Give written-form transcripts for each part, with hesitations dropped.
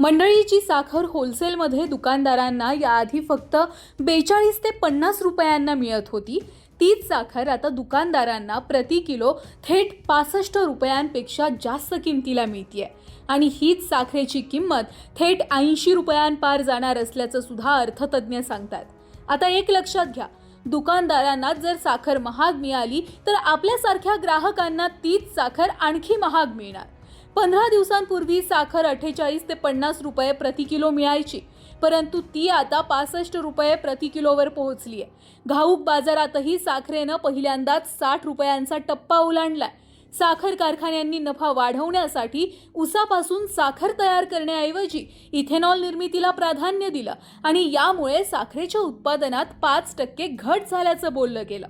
मंडळी, जी साखर होलसेलमध्ये दुकानदारांना याआधी फक्त 42 ते 50 रुपयांना मिळत होती, तीच साखर आता दुकानदारांना प्रति किलो थेट 65 रुपयांपेक्षा जास्त किमतीला मिळतेय आणि हीच साखरेची किंमत थेट 80 रुपयांपार जाणार असल्याचं सुद्धा अर्थतज्ञ सांगतात। आता एक लक्षात घ्या, दुकानदारांना जर साखर महाग मिळाली तर आपल्यासारख्या ग्राहकांना तीच साखर आणखी महाग मिळणार। 15 दिवसांपूर्वी साखर 48 ते 50 रुपये प्रति किलो मिळायची, परंतु ती आता 65 रुपये प्रति किलोवर पोहोचली आहे। घाऊक बाजारातही साखरेनं पहिल्यांदाच 60 रुपयांचा टप्पा ओलांडलाय। साखर कारखान्यांनी नफा वाढवण्यासाठी ऊसापासून साखर तयार करण्याऐवजी इथेनॉल निर्मितीला प्राधान्य दिलं आणि यामुळे साखरेच्या उत्पादनात 5% घट झाल्याचं बोललं गेलं।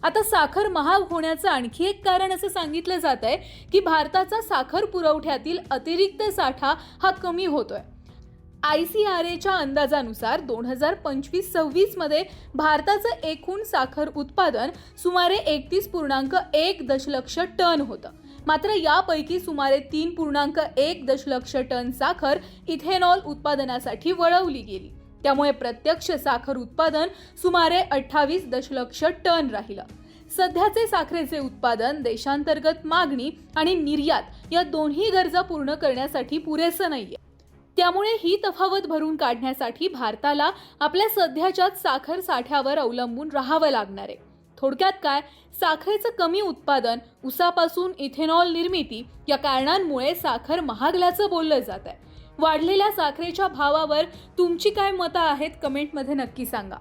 आता साखर महाग होण्याचं आणखी एक कारण असं सांगितलं जात आहे की भारताचा साखर पुरवठ्यातील अतिरिक्त साठा हा कमी होतोय। ICRAच्या अंदाजानुसार 2025-26 मध्ये भारताचं एकूण साखर उत्पादन सुमारे 31.1 दशलक्ष टन होतं। मात्र यापैकी सुमारे 3.1 दशलक्ष टन साखर इथेनॉल उत्पादनासाठी वळवली गेली। त्यामुळे प्रत्यक्ष साखर उत्पादन सुमारे 28 दशलक्ष टन राहिलं। सध्याचे साखरेचे उत्पादन देशांतर्गत मागणी आणि निर्यात या दोन्ही गरजा पूर्ण करण्यासाठी पुरेसं नाहीये। त्यामुळे ही तफावत भरून काढण्यासाठी भारताला आपल्या सध्याच्या साखर साठ्यावर अवलंबून राहावं लागणार आहे। थोडक्यात काय, साखरेचं कमी उत्पादन, ऊसापासून इथेनॉल निर्मिती या कारणांमुळे साखर महागल्याचं बोललं जात आहे। वाढलेल्या साखरेच्या भावावर तुमची काय मतं आहेत, कमेंटमध्ये नक्की सांगा।